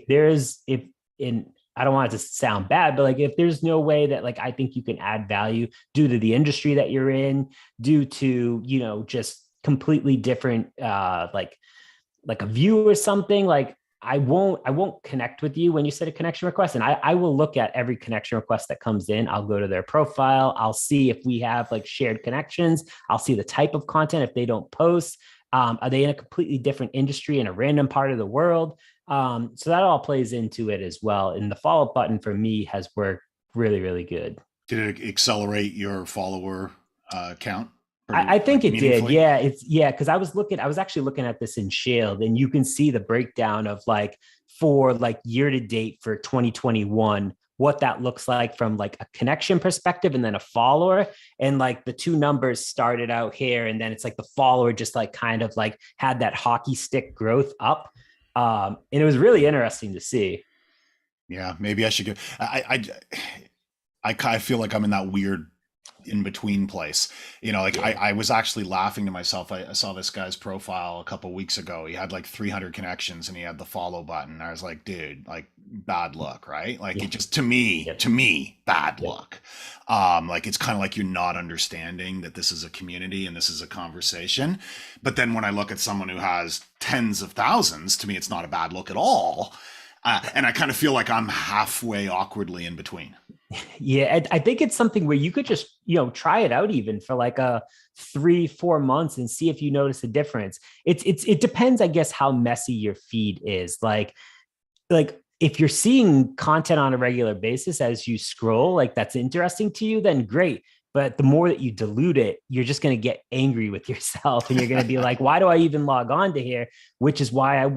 I don't want it to sound bad, but like if there's no way that like I think you can add value due to the industry that you're in, due to just completely different like a view or something, like I won't connect with you when you set a connection request. And I will look at every connection request that comes in. I'll go to their profile. I'll see if we have like shared connections. I'll see the type of content if they don't post. Are they in a completely different industry in a random part of the world? So that all plays into it as well. And the follow-up button for me has worked really, really good. Did it accelerate your follower count? I think it did. Yeah. Cause I was actually looking at this in Shield and you can see the breakdown of like for like year to date for 2021, what that looks like from like a connection perspective and then a follower. And like the two numbers started out here. And then it's like the follower just like kind of like had that hockey stick growth up. And it was really interesting to see. Yeah. Maybe I should go. I feel like I'm in that weird in between place, I was actually laughing to myself. I saw this guy's profile a couple of weeks ago. He had like 300 connections and he had the follow button. I was like, dude, like bad luck, right? Like it just, to me, bad luck. Like, it's kind of like you're not understanding that this is a community and this is a conversation. But then when I look at someone who has tens of thousands, to me, it's not a bad look at all. And I kind of feel like I'm halfway awkwardly in between. Yeah, I think it's something where you could just, try it out even for like a 3-4 months and see if you notice a difference. It depends, I guess, how messy your feed is. Like if you're seeing content on a regular basis as you scroll, like that's interesting to you, then great. But the more that you dilute it, you're just going to get angry with yourself, and you're going to be like, why do I even log on to here? Which is why I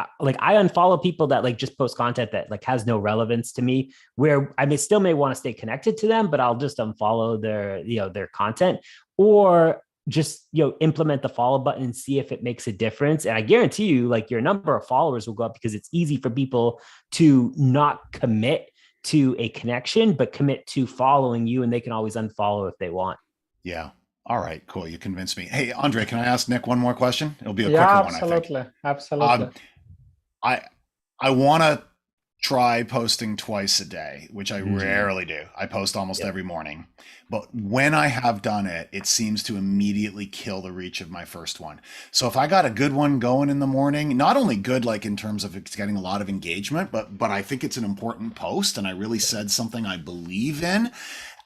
unfollow people that like just post content that like has no relevance to me, where I may want to stay connected to them, but I'll just unfollow their content, or just, implement the follow button and see if it makes a difference. And I guarantee you, like, your number of followers will go up, because it's easy for people to not commit to a connection, but commit to following you, and they can always unfollow if they want. Yeah. All right, cool. You convinced me. Hey, Andre, can I ask Nick one more question? It'll be a quicker one, I think. Absolutely. I want to try posting twice a day, which I rarely do. I post almost every morning. But when I have done it, it seems to immediately kill the reach of my first one. So if I got a good one going in the morning, not only good like in terms of it's getting a lot of engagement, but I think it's an important post and I really said something I believe in.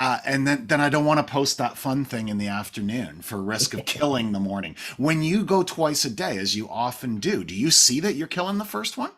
And then I don't want to post that fun thing in the afternoon for risk of killing the morning. When you go twice a day, as you often do you see that you're killing the first one?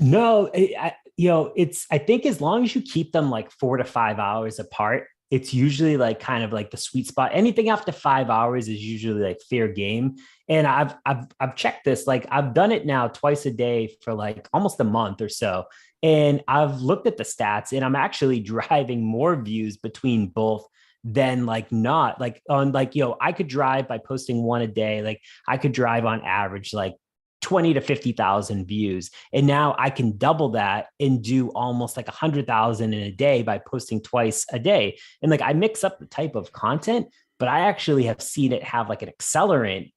No, I think as long as you keep them like 4 to 5 hours apart, it's usually like kind of like the sweet spot. Anything after 5 hours is usually like fair game. And I've checked this, like I've done it now twice a day for like almost a month or so. And I've looked at the stats, and I'm actually driving more views between both than like not like on like, I could drive by posting one a day. Like I could drive on average, like 20 to 50,000 views. And now I can double that and do almost like 100,000 in a day by posting twice a day. And like, I mix up the type of content, but I actually have seen it have like an accelerant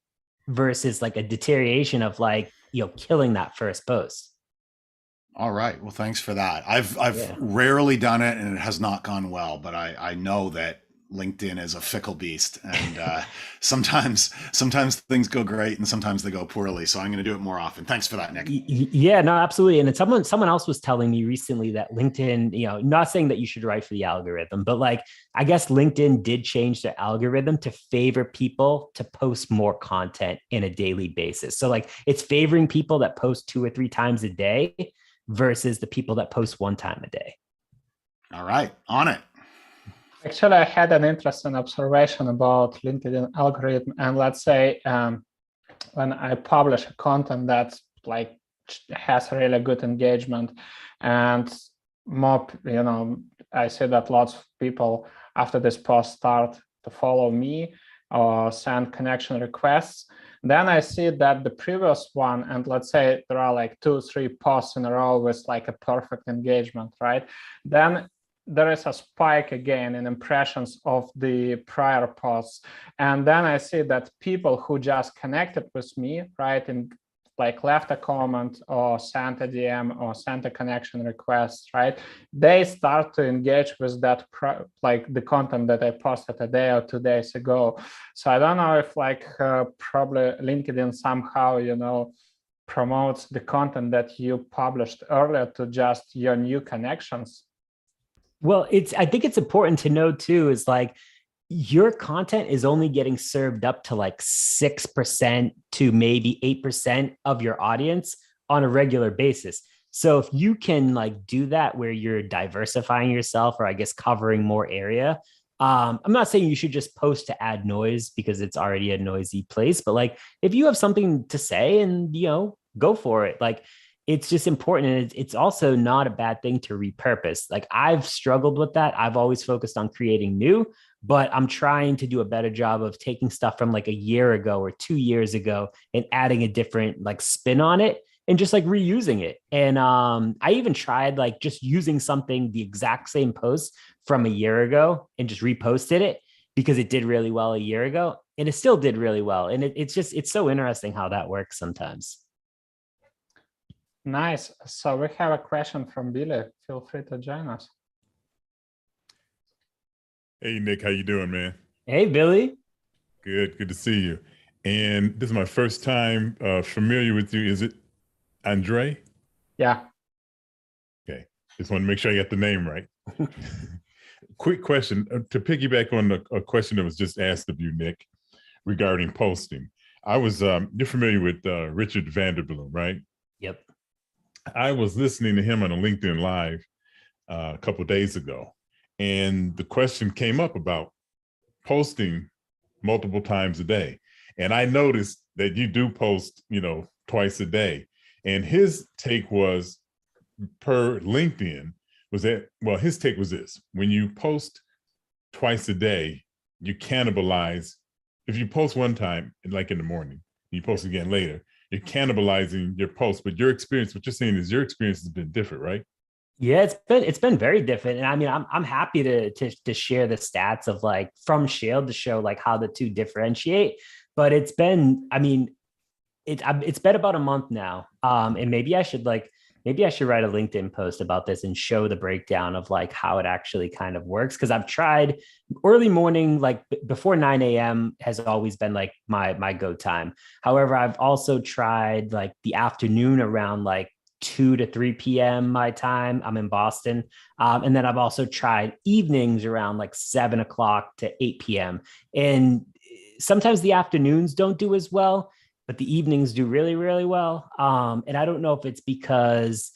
versus like a deterioration of like, killing that first post. All right. Well, thanks for that. I've rarely done it and it has not gone well, but I know that LinkedIn is a fickle beast, and sometimes things go great and sometimes they go poorly. So I'm going to do it more often. Thanks for that, Nick. Yeah, no, absolutely. And someone else was telling me recently that LinkedIn, not saying that you should write for the algorithm, but like, I guess LinkedIn did change the algorithm to favor people to post more content in a daily basis. So like, it's favoring people that post 2 or 3 times a day versus the people that post 1 time a day. All right, on it. Actually, I had an interesting observation about LinkedIn algorithm. And let's say when I publish a content that like has really good engagement, and more, I see that lots of people after this post start to follow me or send connection requests. Then I see that the previous one, and let's say there are like 2 or 3 posts in a row with like a perfect engagement, right? Then there is a spike again in impressions of the prior posts. And then I see that people who just connected with me, right, and like left a comment or sent a DM or sent a connection request, right, they start to engage with that, like the content that I posted a day or 2 days ago. So I don't know if like probably LinkedIn somehow, promotes the content that you published earlier to just your new connections. Well, I think it's important to know too, is like your content is only getting served up to like 6% to maybe 8% of your audience on a regular basis. So if you can like do that where you're diversifying yourself, or I guess covering more area, I'm not saying you should just post to add noise because it's already a noisy place, but like if you have something to say and, go for it. Like, it's just important. And it's also not a bad thing to repurpose. Like I've struggled with that. I've always focused on creating new, but I'm trying to do a better job of taking stuff from like a year ago or 2 years ago and adding a different like spin on it and just like reusing it. And I even tried like just using something, the exact same post from a year ago, and just reposted it because it did really well a year ago, and it still did really well. And it's so interesting how that works sometimes. Nice. So we have a question from Billy. Feel free to join us. Hey, Nick, how you doing, man? Hey, Billy. Good to see you. And this is my first time familiar with you. Is it Andre? Yeah. Okay. Just want to make sure I got the name right. Quick question to piggyback on a question that was just asked of you, Nick, regarding posting. I was, you're familiar with Richard Vanderbilt, right? Yep. I was listening to him on a LinkedIn Live a couple of days ago, and the question came up about posting multiple times a day. And I noticed that you do post, twice a day. And his take was, per LinkedIn, his take was this: when you post twice a day, you cannibalize. If you post one time, like in the morning, you post again later, you're cannibalizing your post. But your experience, what you're saying is your experience has been different, right? Yeah, it's been very different. And I mean, I'm happy to share the stats of like from Shield to show like how the two differentiate. But it's been, I mean, it's been about a month now. And maybe I should write a LinkedIn post about this and show the breakdown of like how it actually kind of works. Cause I've tried early morning, like before 9 a.m. has always been like my go time. However, I've also tried like the afternoon around like 2 to 3 p.m. my time. I'm in Boston. And then I've also tried evenings around like 7 o'clock to 8 p.m. And sometimes the afternoons don't do as well, but the evenings do really, really well. And I don't know if it's because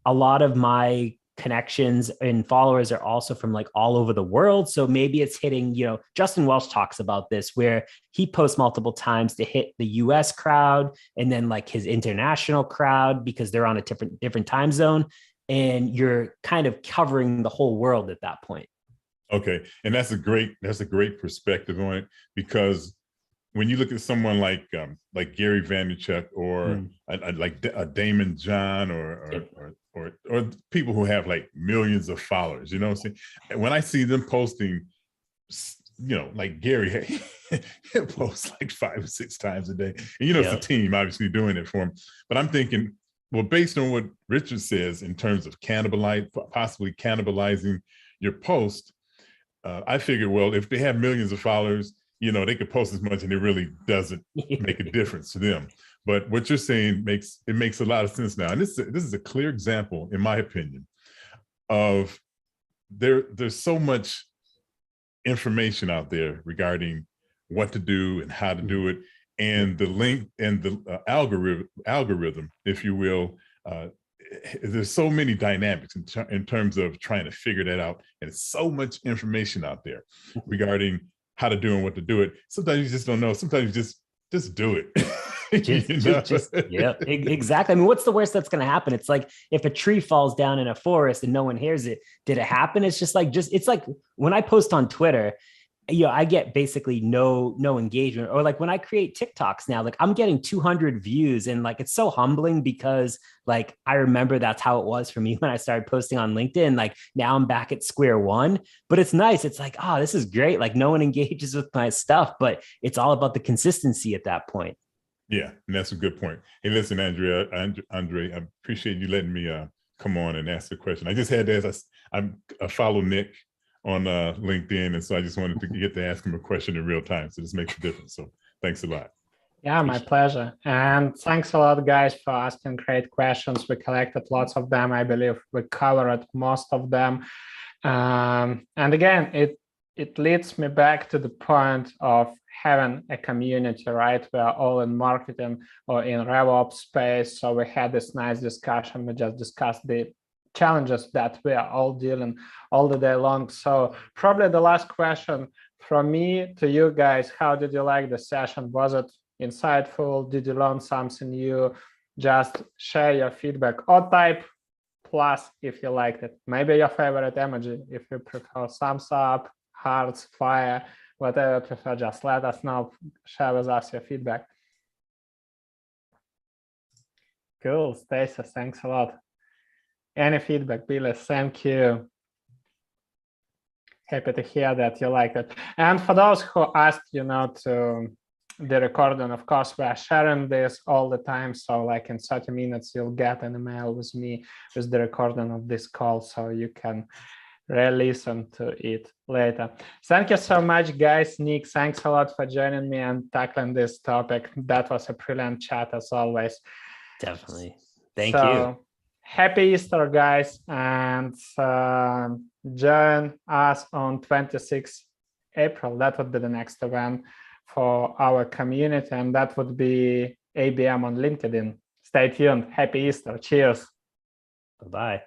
a lot of my connections and followers are also from like all over the world. So maybe it's hitting, Justin Welsh talks about this, where he posts multiple times to hit the US crowd and then like his international crowd, because they're on a different time zone. And you're kind of covering the whole world at that point. Okay. And that's a great perspective on it, because when you look at someone like Gary Vaynerchuk or like Damon John or people who have like millions of followers, you know what I'm saying? When I see them posting, like Gary he'll post like 5 or 6 times a day. And it's a team obviously doing it for him. But I'm thinking, well, based on what Richard says in terms of possibly cannibalizing your post, I figured, well, if they have millions of followers, they could post as much and it really doesn't make a difference to them. But what you're saying makes a lot of sense now. And this is a clear example, in my opinion, of there's so much information out there regarding what to do and how to do it. And the link and the algorithm, if you will, there's so many dynamics in terms of trying to figure that out. And it's so much information out there regarding how to do and what to do it. Sometimes you just don't know. Sometimes you just do it. Exactly. I mean, what's the worst that's going to happen? It's like if a tree falls down in a forest and no one hears it, did it happen? It's just like it's like when I post on Twitter, I get basically no engagement. Or like when I create TikToks now, like I'm getting 200 views, and like it's so humbling, because like I remember that's how it was for me when I started posting on LinkedIn. Like now I'm back at square one, but it's nice. It's like, oh, this is great. Like no one engages with my stuff, but it's all about the consistency at that point. Yeah, and that's a good point. Hey, listen, Andre, I appreciate you letting me come on and ask the question. I just had to ask. I follow Nick on LinkedIn, and so I just wanted to get to ask him a question in real time. So this makes a difference. So thanks a lot. Yeah, my pleasure. And thanks a lot, guys, for asking great questions. We collected lots of them. I believe we covered most of them. And again, it leads me back to the point of having a community, right? We are all in marketing or in RevOps space. So we had this nice discussion. We just discussed the challenges that we are all dealing all the day long. So probably the last question from me to you guys: how did you like the session? Was it insightful? Did you learn something new? Just share your feedback, or type plus if you liked it. Maybe your favorite emoji if you prefer thumbs up, hearts, fire, whatever you prefer. Just let us know. Share with us your feedback. Cool, Stacey, thanks a lot. Any feedback, Billy? Thank you. Happy to hear that you liked it. And for those who asked, to the recording, of course, we are sharing this all the time. So like in 30 minutes, you'll get an email with me with the recording of this call, so you can re-listen to it later. Thank you so much, guys. Nick, thanks a lot for joining me and tackling this topic. That was a brilliant chat as always. Definitely. Thank you. Happy Easter, guys, and join us on 26th April. That would be the next event for our community, and that would be ABM on LinkedIn. Stay tuned. Happy Easter. Cheers. Bye-bye.